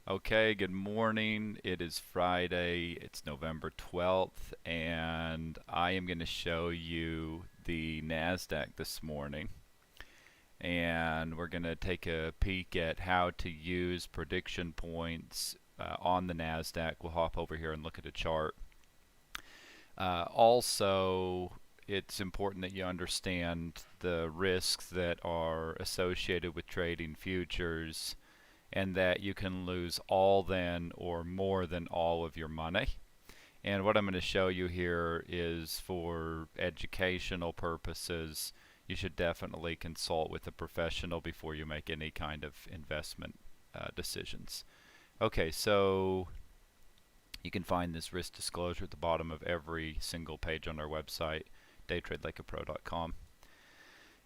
Okay, good morning. It is Friday. It's November 12th, and I am going to show you the Nasdaq this morning. And we're going to take a peek at how to use prediction points on the Nasdaq. We'll hop over here and look at a chart. Also, it's important that you understand the risks that are associated with trading futures, and that you can lose all then or more than all of your money. And what I'm going to show you here is for educational purposes. You should definitely consult with a professional before you make any kind of investment decisions. Okay, so you can find this risk disclosure at the bottom of every single page on our website, daytradelikeapro.com.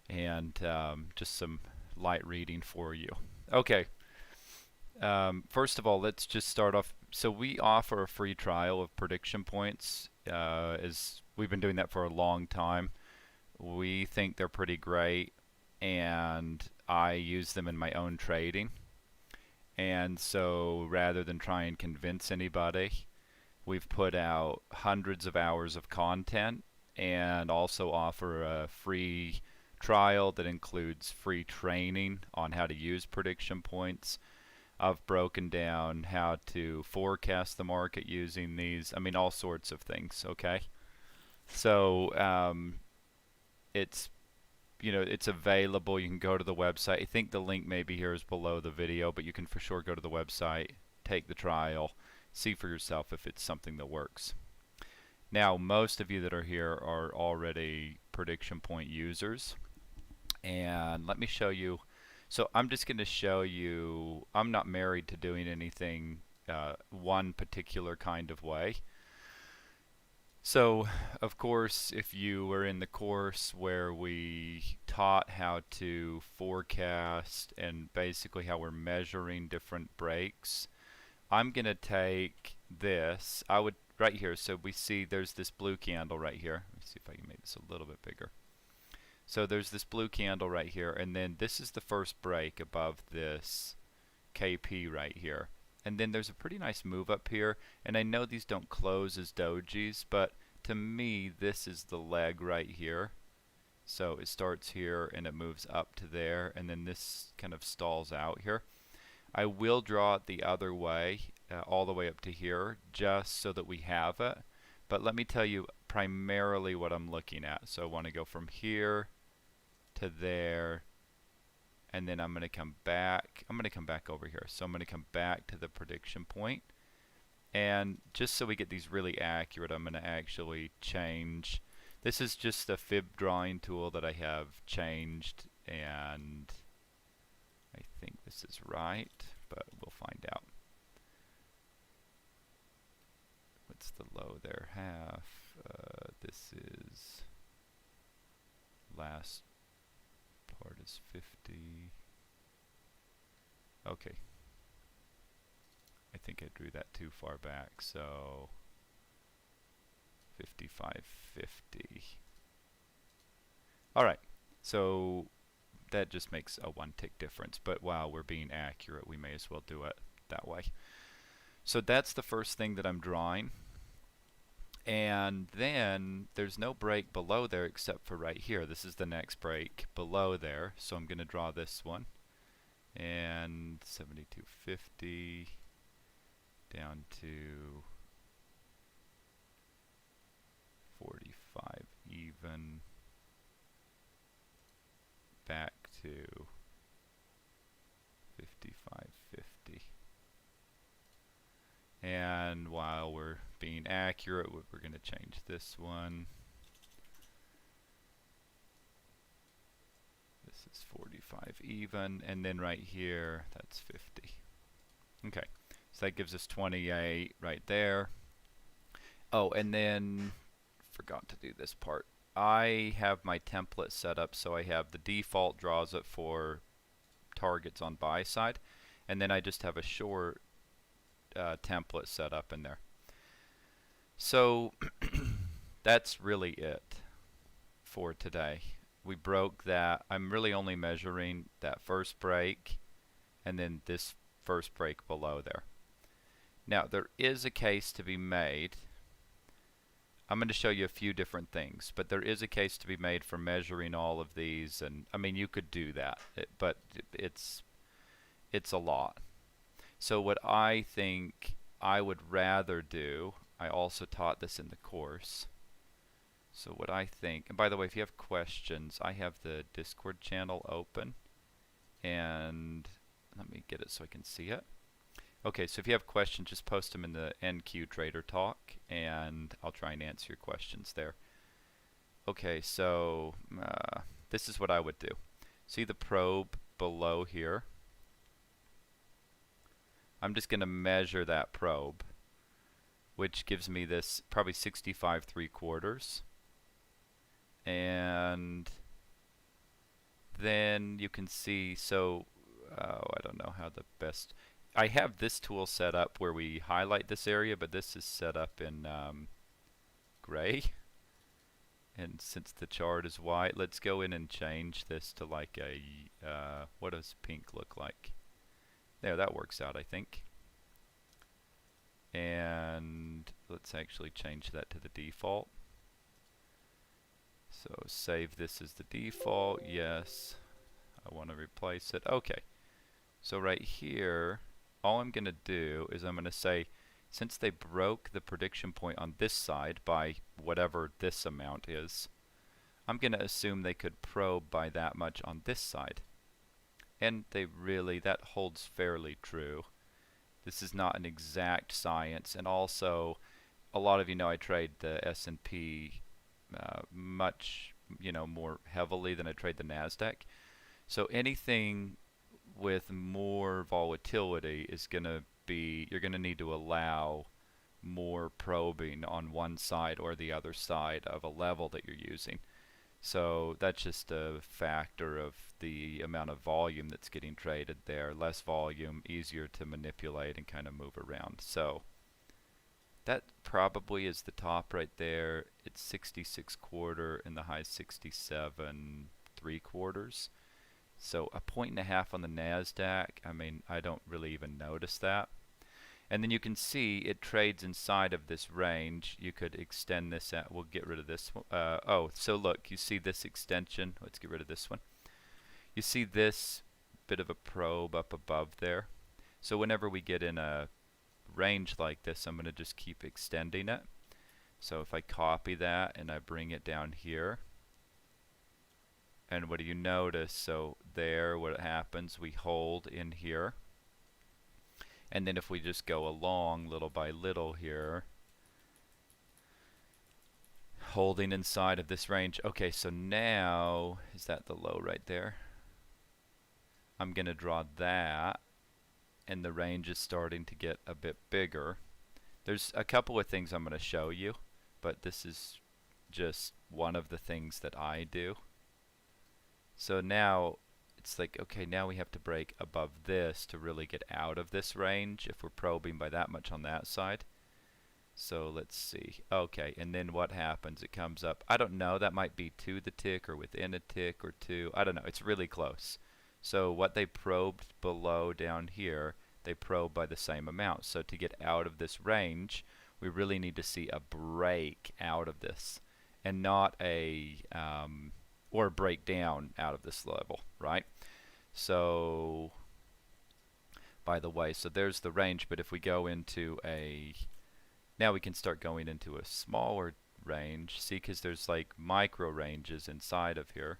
And just some light reading for you. Okay, first of all, let's just start off. So we offer a free trial of prediction points. As we've been doing that for a long time. We think they're pretty great, and I use them in my own trading. And so rather than try and convince anybody, we've put out hundreds of hours of content and also offer a free trial that includes free training on how to use prediction points. I've broken down how to forecast the market using these. I mean, all sorts of things. Okay, so it's it's available. You can go to the website. I think the link maybe here is below the video, but you can for sure go to the website, take the trial, see for yourself if it's something that works. Now, most of you that are here are already prediction point users, and let me show you. So I'm just going to show you, I'm not married to doing anything one particular kind of way. So, of course, if you were in the course where we taught how to forecast and basically how we're measuring different breaks, I'm going to take this. I would, right here, so we see there's this blue candle right here. Let me see if I can make this a little bit bigger. So there's this blue candle right here, and then this is the first break above this KP right here. And then there's a pretty nice move up here, and I know these don't close as dojis, but to me this is the leg right here. So it starts here and it moves up to there, and then this kind of stalls out here. I will draw it the other way, all the way up to here, just so that we have it. But let me tell you primarily what I'm looking at. So I want to go from here to there, and then I'm going to come back. I'm going to come back over here. So I'm going to come back to the prediction point. And just so we get these really accurate, I'm going to actually change. This is just a fib drawing tool that I have changed, and I think this is right, but we'll find out. What's the low there? Half. This is last part is 50. Okay. I think I drew that too far back, so 55.50. Alright, so that just makes a one tick difference, but while we're being accurate, we may as well do it that way. So that's the first thing that I'm drawing. And then there's no break below there except for right here. This is the next break below there, so I'm going to draw this one. And 72.50 down to 45 even, back to 55.50. And while we're being accurate, we're going to change this one. This is 45 even, and then right here, that's 50. Okay, so that gives us 28 right there. Oh, and then forgot to do this part. I have my template set up so I have the default draws it for targets on buy side, and then I just have a short template set up in there. So that's really it for today. We broke that. I'm really only measuring that first break and then this first break below there. Now, there is a case to be made. I'm going to show you a few different things, but there is a case to be made for measuring all of these, and I mean you could do that, but it's a lot. So what I think I would rather do, I also taught this in the course. So what I think, and by the way, if you have questions, I have the Discord channel open, and let me get it so I can see it. Okay, so if you have questions, just post them in the NQ Trader Talk, and I'll try and answer your questions there. Okay, so this is what I would do. See the probe below here? I'm just going to measure that probe, which gives me this probably 65 3/4. And then you can see, so I don't know how the best, I have this tool set up where we highlight this area, but this is set up in gray. And since the chart is white, let's go in and change this to like a, what does pink look like? There, that works out, I think. And let's actually change that to the default. So save this as the default, yes. I want to replace it. Okay. So right here, all I'm going to do is I'm going to say, since they broke the prediction point on this side by whatever this amount is, I'm going to assume they could probe by that much on this side. And they really, that holds fairly true. This is not an exact science, and also a lot of you know I trade the S&P much more heavily than I trade the Nasdaq. So anything with more volatility is going to be, you're going to need to allow more probing on one side or the other side of a level that you're using. So that's just a factor of the amount of volume that's getting traded there. Less volume, easier to manipulate and kind of move around. So that probably is the top right there. It's 66/4 and the high 67 3/4. So a 1.5 on the Nasdaq. I mean, I don't really even notice that. And then you can see it trades inside of this range. You could extend this out. We'll get rid of this one. Oh, so look, you see this extension. Let's get rid of this one. You see this bit of a probe up above there. So whenever we get in a range like this, I'm going to just keep extending it. So if I copy that and I bring it down here, and what do you notice? So there, what happens, we hold in here. And then if we just go along little by little here, holding inside of this range. Okay, so now, is that the low right there? I'm going to draw that, and the range is starting to get a bit bigger. There's a couple of things I'm going to show you, but this is just one of the things that I do. So now it's like, okay, now we have to break above this to really get out of this range if we're probing by that much on that side. So let's see. Okay, and then what happens? It comes up. I don't know. That might be to the tick or within a tick or two. I don't know. It's really close. So what they probed below down here, they probe by the same amount. So to get out of this range, we really need to see a break out of this, and not a or break down out of this level, right? So by the way, so there's the range, but if we go into a, now we can start going into a smaller range. See, because there's like micro ranges inside of here.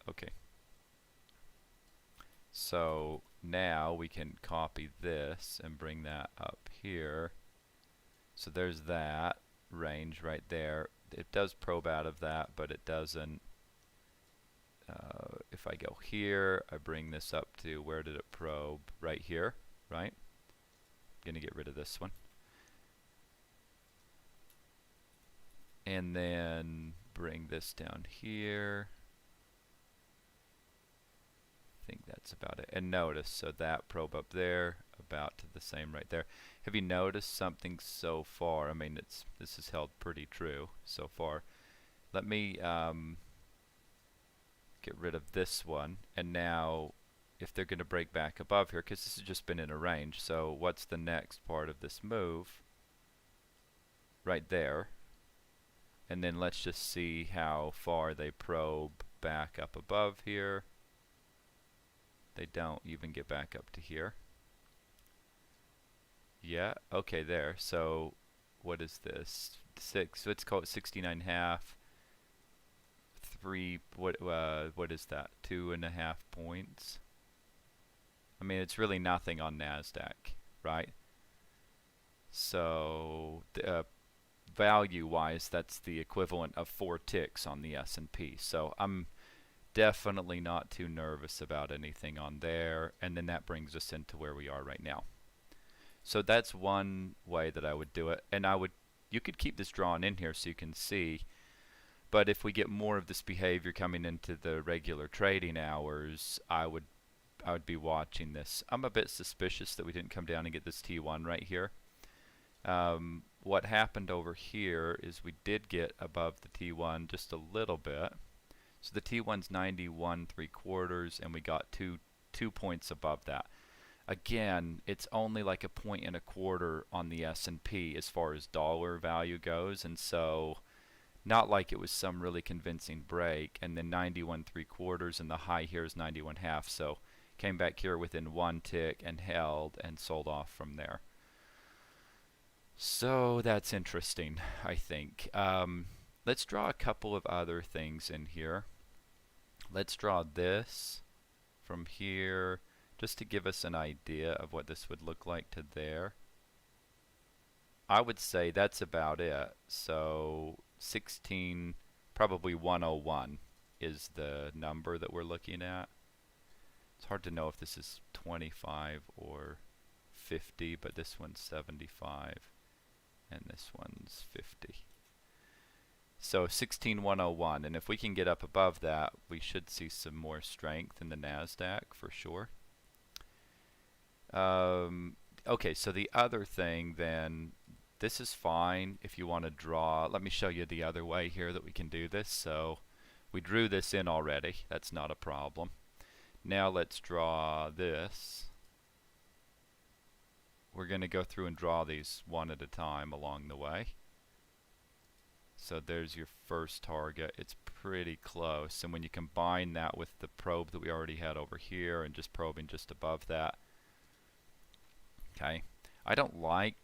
Okay. So now we can copy this and bring that up here. So there's that range right there. It does probe out of that, but it doesn't. If I go here, I bring this up to, where did it probe? Right here, right? I'm going to get rid of this one. And then bring this down here. I think that's about it. And notice, so that probe up there, about to the same right there. Have you noticed something so far? I mean, this has held pretty true so far. Let me get rid of this one, and now if they're going to break back above here, because this has just been in a range. So what's the next part of this move? Right there. And then let's just see how far they probe back up above here. They don't even get back up to here. Yeah, okay, there. So what is this? Let's call it 69.5. 3, what is that? 2.5 points. I mean, it's really nothing on Nasdaq, right? So value-wise, that's the equivalent of 4 ticks on the S&P. So I'm definitely not too nervous about anything on there. And then that brings us into where we are right now. So that's one way that I would do it. And you could keep this drawn in here so you can see. But if we get more of this behavior coming into the regular trading hours, I would be watching this. I'm a bit suspicious that we didn't come down and get this T1 right here. What happened over here is we did get above the T1 just a little bit. So the T1's 91.75, and we got two points above that. Again, it's only like 1.25 on the S&P as far as dollar value goes, and so not like it was some really convincing break. And then 91.75, and the high here is 91.5. So came back here within 1 tick and held and sold off from there. So that's interesting, I think. Let's draw a couple of other things in here. Let's draw this from here just to give us an idea of what this would look like to there. I would say that's about it. So 16, probably 101 is the number that we're looking at. It's hard to know if this is 25 or 50, but this one's 75 and this one's 50. So 16,101, and if we can get up above that, we should see some more strength in the Nasdaq for sure. Okay, so the other thing then, this is fine if you want to draw. Let me show you the other way here that we can do this. So we drew this in already. That's not a problem. Now let's draw this. We're going to go through and draw these one at a time along the way. So there's your first target. It's pretty close. And when you combine that with the probe that we already had over here and just probing just above that, okay, I don't like.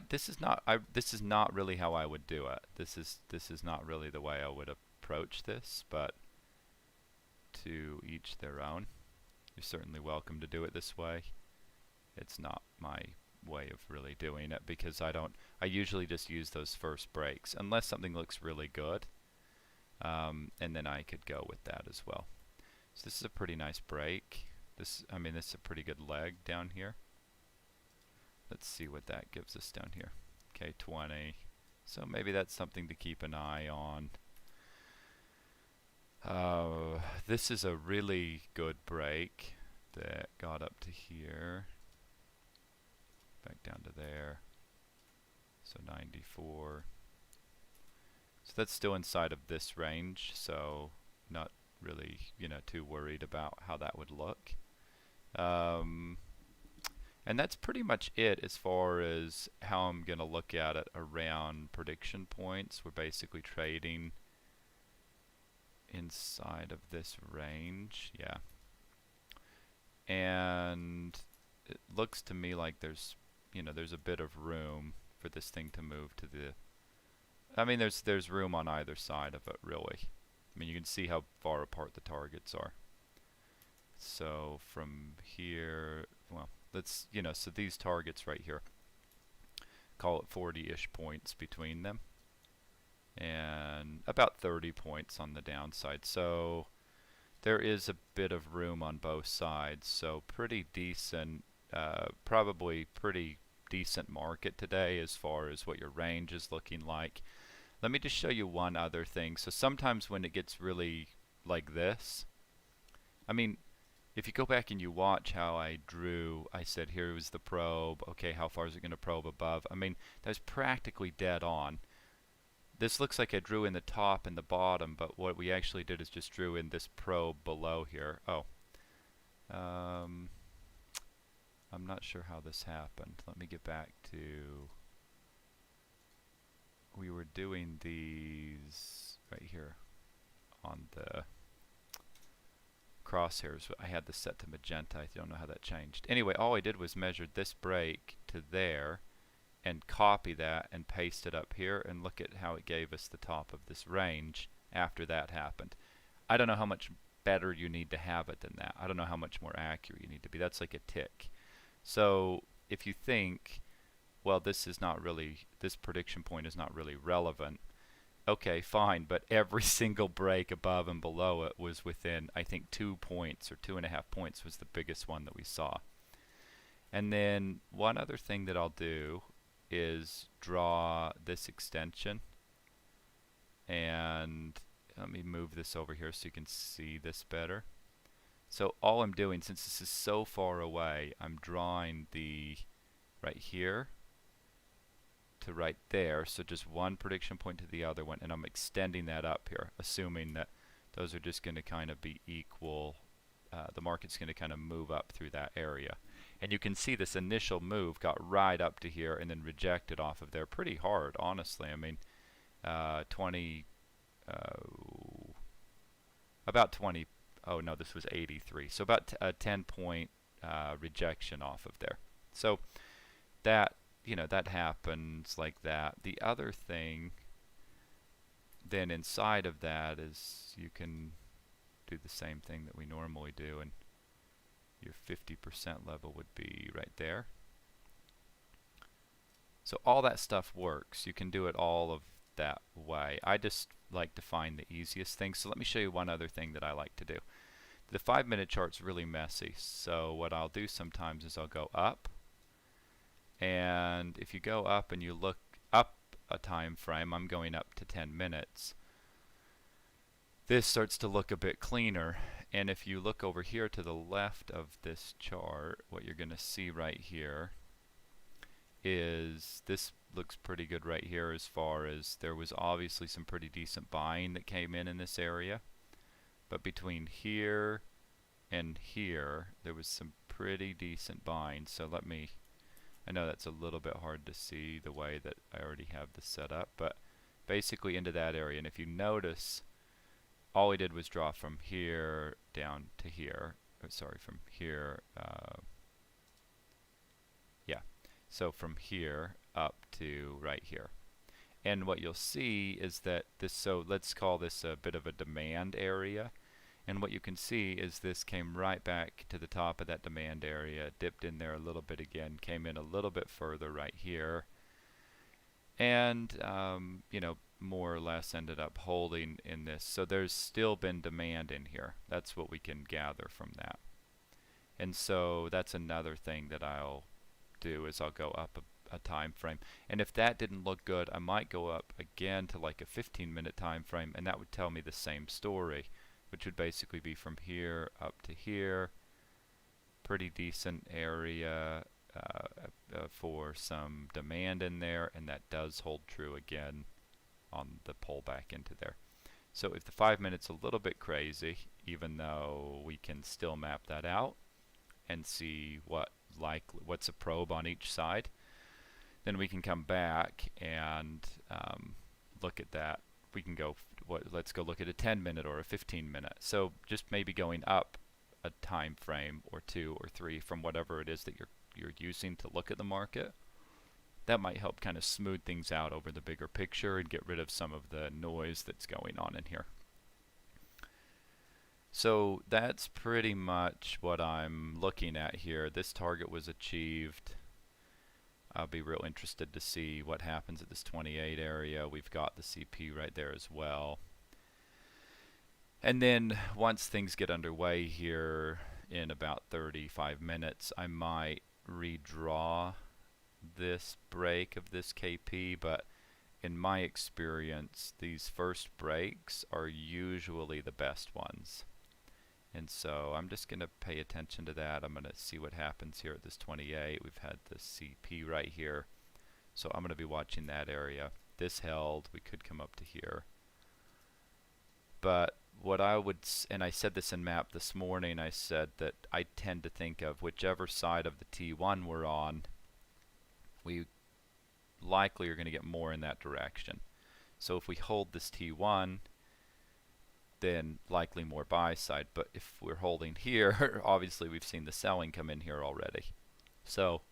This is not really how I would do it. This is not really the way I would approach this, but to each their own. You're certainly welcome to do it this way. It's not my way of really doing it because I usually just use those first breaks unless something looks really good, and then I could go with that as well. So this is a pretty nice break. This is a pretty good leg down here. Let's see what that gives us down here. Okay, 20. So maybe that's something to keep an eye on. This is a really good break that got up to here, back down to there. So 94. So that's still inside of this range, so not really, too worried about how that would look. And that's pretty much it as far as how I'm going to look at it around prediction points. We're basically trading inside of this range, yeah. And it looks to me like there's a bit of room for this thing to move to the, there's room on either side of it, really. You can see how far apart the targets are. So from here, well, let's, so these targets right here, call it 40-ish points between them, and about 30 points on the downside. So there is a bit of room on both sides. So pretty decent, probably pretty decent market today as far as what your range is looking like. Let me just show you one other thing. So sometimes when it gets really like this, if you go back and you watch how I drew, I said here was the probe. Okay, how far is it going to probe above? That was practically dead on. This looks like I drew in the top and the bottom, but what we actually did is just drew in this probe below here. Oh, I'm not sure how this happened. Let me get back to, we were doing these right here on the crosshairs. I had this set to magenta. I don't know how that changed. Anyway, all I did was measure this break to there and copy that and paste it up here, and look at how it gave us the top of this range after that happened. I don't know how much better you need to have it than that. I don't know how much more accurate you need to be. That's like a tick. So if you think, well, this is not really, this prediction point is not really relevant, okay, fine, but every single break above and below it was within, I think, 2 points or 2.5 points was the biggest one that we saw. And then one other thing that I'll do is draw this extension, and let me move this over here so you can see this better. So all I'm doing, since this is so far away, I'm drawing the right here to right there, so just one prediction point to the other one, and I'm extending that up here, assuming that those are just going to kind of be equal. The market's going to kind of move up through that area. And you can see this initial move got right up to here and then rejected off of there pretty hard, honestly. I mean, 20, about 20, oh no, this was 83. So about a 10-point rejection off of there. So that, you know, that happens like that. The other thing then inside of that is you can do the same thing that we normally do, and your 50% level would be right there. So all that stuff works. You can do it all of that way. I just like to find the easiest thing. So let me show you one other thing that I like to do. The 5-minute chart's really messy. So what I'll do sometimes is I'll go up, and if you go up and you look up a time frame, I'm going up to 10 minutes. This starts to look a bit cleaner, and if you look over here to the left of this chart, what you're going to see right here is this looks pretty good right here, as far as there was obviously some pretty decent buying that came in this area, but between here and here there was some pretty decent buying. So let me, I know that's a little bit hard to see the way that I already have this set up, but basically into that area. And if you notice, all we did was draw from here down to here. Sorry, from here. Yeah. So from here up to right here. And what you'll see is that this, so let's call this a bit of a demand area. And what you can see is this came right back to the top of that demand area, dipped in there a little bit again, came in a little bit further right here, and you know, more or less ended up holding in this. So there's still been demand in here. That's what we can gather from that. And so that's another thing that I'll do, is I'll go up a time frame. And if that didn't look good, I might go up again to like a 15-minute time frame, and that would tell me the same story, which would basically be from here up to here. Pretty decent area for some demand in there, and that does hold true again on the pullback into there. So if the 5 minutes a little bit crazy, even though we can still map that out and see what's a probe on each side, then we can come back and look at that. We can go, let's go look at a 10-minute or a 15-minute. So just maybe going up a time frame or 2 or 3 from whatever it is that you're using to look at the market. That might help kind of smooth things out over the bigger picture and get rid of some of the noise that's going on in here. So that's pretty much what I'm looking at here. This target was achieved. I'll be real interested to see what happens at this 28 area. We've got the CP right there as well. And then once things get underway here in about 35 minutes, I might redraw this break of this KP, but in my experience, these first breaks are usually the best ones. And so I'm just going to pay attention to that. I'm going to see what happens here at this 28. We've had the CP right here. So I'm going to be watching that area. This held. We could come up to here. But what I would, and I said this in map this morning, I said that I tend to think of whichever side of the T1 we're on, we likely are going to get more in that direction. So if we hold this T1, then likely more buy side. But if we're holding here, obviously we've seen the selling come in here already. So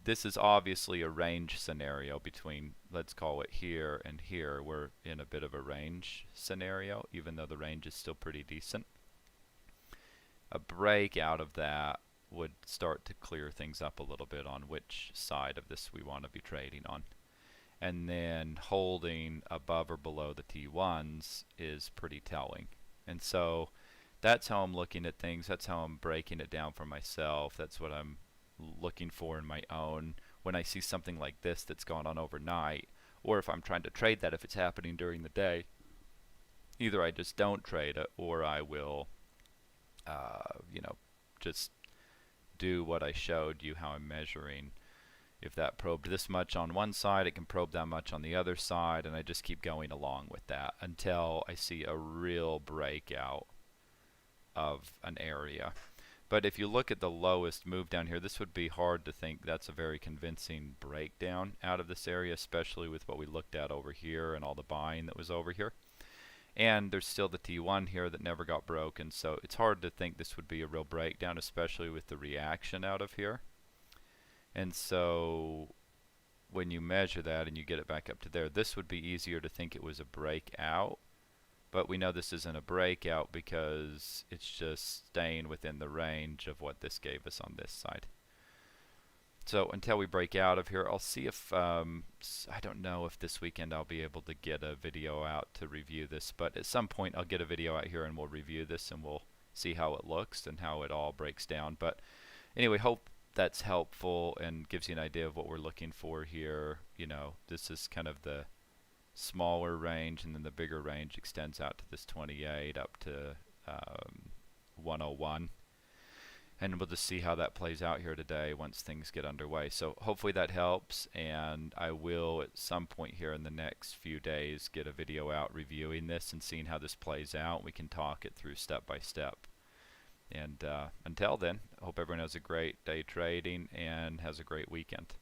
this is obviously a range scenario between, let's call it here and here. We're in a bit of a range scenario, even though the range is still pretty decent. A break out of that would start to clear things up a little bit on which side of this we want to be trading on. And then holding above or below the T1s is pretty telling. And so that's how I'm looking at things. That's how I'm breaking it down for myself. That's what I'm looking for in my own when I see something like this that's gone on overnight, or if I'm trying to trade that, if it's happening during the day, either I just don't trade it, or I will just do what I showed you, how I'm measuring. If that probed this much on one side, it can probe that much on the other side, and I just keep going along with that until I see a real breakout of an area. But if you look at the lowest move down here, this would be hard to think that's a very convincing breakdown out of this area, especially with what we looked at over here and all the buying that was over here. And there's still the T1 here that never got broken, so it's hard to think this would be a real breakdown, especially with the reaction out of here. And so when you measure that and you get it back up to there, this would be easier to think it was a breakout. But we know this isn't a breakout because it's just staying within the range of what this gave us on this side. So until we break out of here, I'll see if, I don't know if this weekend I'll be able to get a video out to review this, but at some point I'll get a video out here and we'll review this and we'll see how it looks and how it all breaks down. But anyway, hope that's helpful and gives you an idea of what we're looking for here. You know, this is kind of the smaller range, and then the bigger range extends out to this 28 up to 101, and we'll just see how that plays out here today once things get underway. So hopefully that helps, and I will at some point here in the next few days get a video out reviewing this and seeing how this plays out. We can talk it through step by step. And until then, I hope everyone has a great day trading and has a great weekend.